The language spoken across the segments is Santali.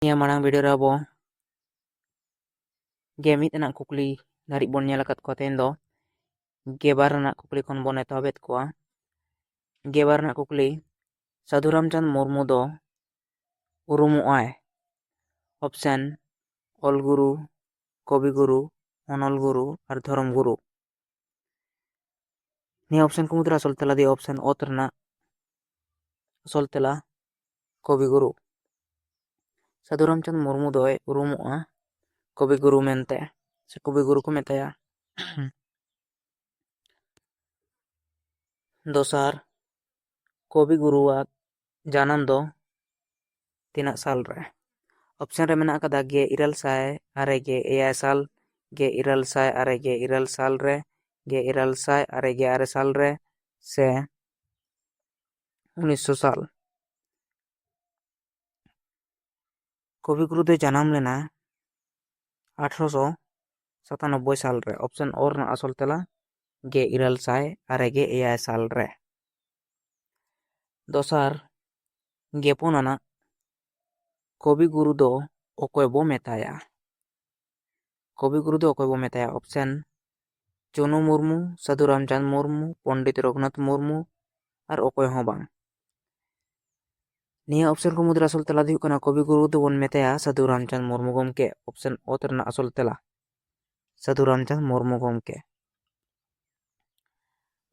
Niya marang video re abo gemit anak kukli dari bon nyala kat ko tendo gebar anak kukli kon bon etobet ko gebar anak kukli Sadhu Ramchand Murmu do urumu ay option ol guru কবি গুরু অনল গুরু আর ধরম গুরু নিয়ে option ko mudra asol tela di option otrna asol tela কবি গুরু Sadhu Ramchand Murmu doy urumoa কবি গুরু mente se কবি গুরু ko metaya dosar কবি গুরুak janam do tinak sal re option re menak kada ge iral sae are ge eyai sal ge iral sae are ge iral sal re ge iral sae are ge are sal re se 1900 साल কবিগুরু দে জানাম লেনা 1897 साल रे ऑप्शन और ना असल तेला गे इरल साय आरे गे एआई साल रे दोसार गेपोन आना कविगुरु दो ओकोय बो मेताया कविगुरु दो ओकोय बो मेताया ऑप्शन चुनु मुर्मू साधु रामचंद मुर्मू पंडित रघुनाथ मुर्मू और ओकोय हो बांग निया ऑप्शन को मुद्रा असल तेला दिहुक कना कविगुरु दो बोन मेताया साधु रामचंद मुर्मू गमके ऑप्शन ओतरना असल तेला साधु रामचंद मुर्मू गमके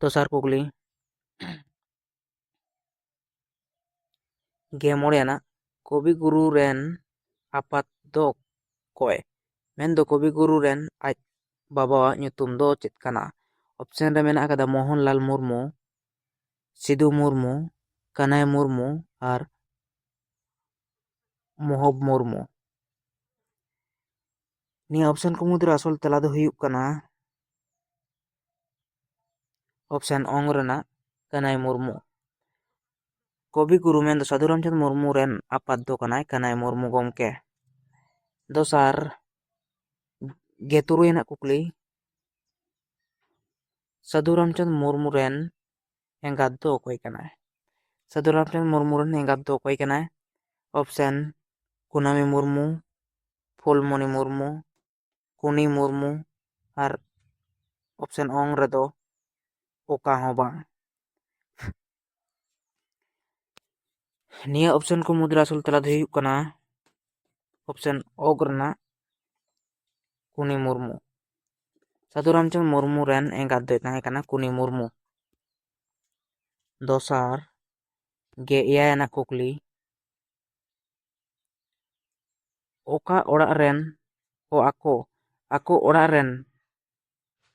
दोसार कुकली गेमोड़ेना कविगुरु रेन आपात दो कोय मेन दो कविगुरु रेन आज बाबा nyutum do चेत कना ऑप्शन रे मेना कदा मोहनलाल मुर्मू सिधु मुर्मू कन्हैया मुर्मू और मोहब मुर्मू नि ऑप्शन को मुद्रा असल तेला दो हुयुक कना ऑप्शन ओंग रेना कन्हैया मुर्मू कविगुरु मेन दो साधु रामचंद मुर्मू रेन आपात दो कनाय कन्हैया मुर्मू गमके दोसार गेतुरु एना कुकली साधु रामचंद मुर्मू रेन एंगात दो ओकोय कनाय साधु रामचंद मुर्मू रेन एंगात दो ओकोय कनाय ऑप्शन कुनामी मुर्मू फुलमणि मुर्मू कुनी मुर्मू और ऑप्शन ओंग रे दो ओका हो बांग निया ऑप्शन को मुद्रा असल तेला दो हुयुक कना ऑप्शन ओग रेना कुनी मुर्मू साधु रामचंद मुर्मू रेन एंगात दो ताहे कना कुनी मुर्मू दोसार गे एआई आना कुकली ओका ओड़ा रेन ओ ako ओड़ा रेन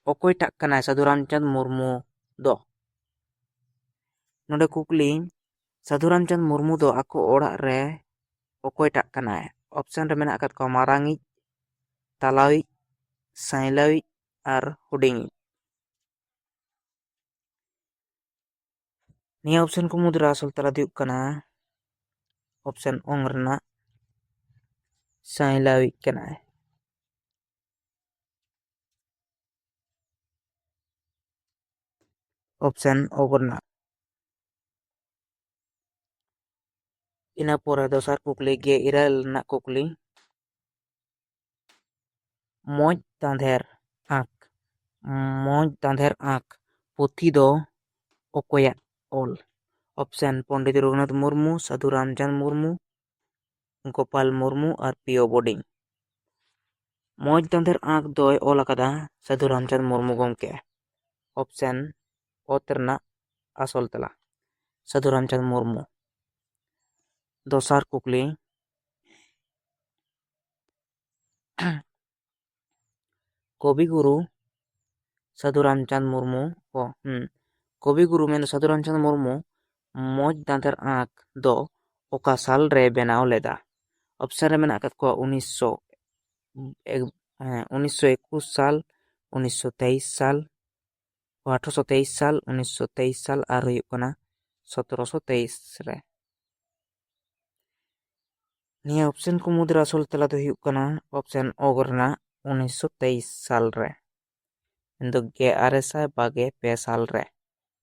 ओकोय टाक कनाय साधु रामचंद मुर्मू दो नोडे कुकली साधु रामचंद मुर्मू दो ako ओड़ा रे ओकोय टाक कनाय ऑप्शन रे मेना अकत को मारांगी तालावी साइलावी और हुडिंगी निया ऑप्शन को मुद्रा असल तला दिउक कना ऑप्शन ओंग रेना साइलावी कनाय ऑप्शन ओगरना इना पोरे दोसार कुकली गे इराल ना कुकली मोज तांधेर आंख पुथी दो ओकोया ओल ऑप्शन पंडित रघुनाथ मुर्मू साधु रामचंद मुर्मू गोपाल मुर्मू और पीओ बोर्डिंग मोज तांधेर आंख दोय ओल अकदा साधु रामचंद मुर्मू गमके ऑप्शन ओतरना असल तला साधु रामचंद मुर्मू दोसार कुकली कविगुरु साधु रामचंद मुर्मू को कविगुरु में साधु रामचंद मुर्मू मोज दांतेर आंख दो ओका साल रे बनाव लेदा ऑप्शन रे मेना को 1921 साल 1923 साल 1823 साल 1923 साल और हुयुक कना 1723 रे निया ऑप्शन को मुद्रा असल तेला दो हुयुक कना ऑप्शन ओगरना 1923 साल रे इंदो गे आरएसआई बागे पे साल रे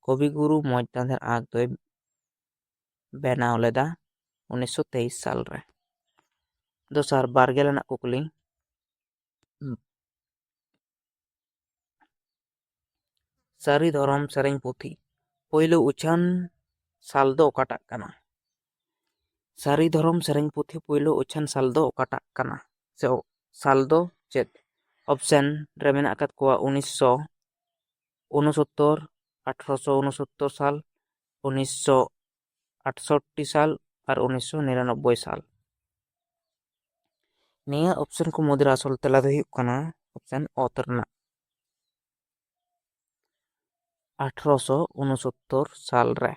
कविगुरु मोज दांतेर आंख दोय बनाव लेदा 1923 साल रे। ᱫᱚᱥᱟᱨ 20 ᱟᱱᱟᱜ ᱠᱩᱠᱞᱤ, ᱥᱟᱹᱨᱤ ᱫᱷᱚᱨᱚᱢ ᱥᱮᱨᱮᱧ ᱯᱩᱛᱷᱤ ᱯᱳᱭᱞᱳ ᱩᱪᱷᱟᱹᱱ ᱥᱟᱞ ᱫᱚ ᱚᱠᱟᱴᱟᱜ ᱠᱟᱱᱟ? ᱥᱟᱹᱨᱤ ᱫᱷᱚᱨᱚᱢ ᱥᱮᱨᱮᱧ ᱯᱩᱛᱷᱤ ᱯᱳᱭᱞᱳ ᱩᱪᱷᱟᱹᱱ ᱥᱟᱞ ᱫᱚ ᱚᱠᱟᱴᱟᱜ ᱠᱟᱱᱟ? ᱥᱮ ᱥᱟᱞ ᱫᱚ ᱪᱮᱫ? ᱚᱯᱥᱮᱱ ᱨᱮ ᱢᱮᱱᱟᱜ ᱟᱠᱟᱫ ᱠᱚᱣᱟ 1969, 1869 সাল, 1968 সাল আর 1999 সাল। ᱱᱤᱭᱟᱹ ᱚᱯᱥᱮᱱ ᱠᱚ ᱢᱩᱫᱽᱨᱮ ᱟᱥᱚᱞ ᱛᱮᱞᱟ ᱫᱚ ᱦᱩᱭᱩᱜ ᱠᱟᱱᱟ ᱚᱯᱥᱮᱱ ᱚᱛ ᱨᱮᱱᱟᱜ 1869 সাল ᱨᱮ,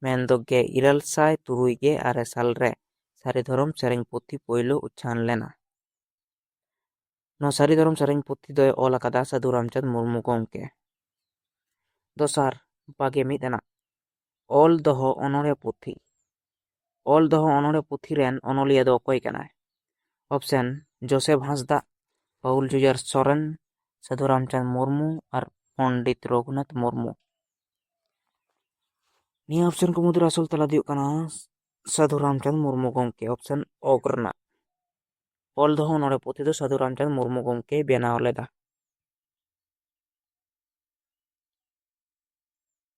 ᱢᱮᱱᱫᱚ 1869 সাল ᱨᱮ ᱥᱟᱹᱨᱤ ᱫᱷᱚᱨᱚᱢ ᱥᱮᱨᱮᱧ ᱯᱩᱛᱷᱤ ᱯᱳᱭᱞᱳ ᱩᱪᱷᱟᱹᱱ ᱞᱮᱱᱟ। ᱱᱚᱣᱟ ᱥᱟᱹᱨᱤ ᱫᱷᱚᱨᱚᱢ ᱥᱮᱨᱮᱧ ᱯᱩᱛᱷᱤ ᱫᱚᱭ ᱚᱞ ᱟᱠᱟᱫᱟ ᱥᱟᱹᱫᱷᱩ ᱨᱟᱢᱪᱟᱸᱫᱽ ᱢᱩᱨᱢᱩ ᱜᱚᱢᱠᱮ। ᱫᱚᱥᱟᱨ 21 ᱟᱱᱟᱜ ᱚᱞ ᱫᱚᱦᱚ ᱚᱱᱚᱬᱦᱮ ᱯᱩᱛᱷᱤ। ᱚᱞ ᱫᱚᱦᱚ ᱚᱱᱚᱬᱦᱮ ᱯᱩᱛᱷᱤ ᱨᱮᱱ ᱚᱱᱚᱞᱤᱭᱟᱹ ᱫᱚ ᱚᱠᱚᱭ ᱠᱟᱱᱟᱭ? ᱚᱯᱥᱮᱱ ᱡᱳᱥᱮᱯᱷ ᱦᱟᱸᱥᱫᱟ, ᱯᱟᱹᱩᱞ ᱡᱩᱡᱷᱟᱹᱨ ᱥᱚᱨᱮᱱ, ᱥᱟᱹᱫᱷᱩ ᱨᱟᱢᱪᱟᱸᱫᱽ ᱢᱩᱨᱢᱩ ᱟᱨ ᱯᱚᱱᱰᱤᱛ ᱨᱚᱜᱷᱩᱱᱟᱛᱷ ᱢᱩᱨᱢᱩ। ᱱᱤᱭᱟᱹ ᱚᱯᱥᱮᱱ ᱠᱚ ᱢᱩᱫᱽᱨᱮ ᱟᱥᱚᱞ ᱛᱮᱞᱟ ᱫᱚ ᱦᱩᱭᱩᱜ ᱠᱟᱱᱟ ᱥᱟᱹᱫᱷᱩ ᱨᱟᱢᱪᱟᱸᱫᱽ ᱢᱩᱨᱢᱩ ᱜᱚᱢᱠᱮ, ᱚᱯᱥᱮᱱ ᱚᱜ ᱨᱮᱱᱟᱜ। ᱚᱞ ᱫᱚᱦᱚ ᱚᱱᱚᱬᱦᱮ ᱯᱩᱛᱷᱤ ᱫᱚ ᱥᱟᱹᱫᱷᱩ ᱨᱟᱢᱪᱟᱸᱫᱽ ᱢᱩᱨᱢᱩ ᱜᱚᱢᱠᱮᱭ ᱵᱮᱱᱟᱣ ᱞᱮᱫᱟ।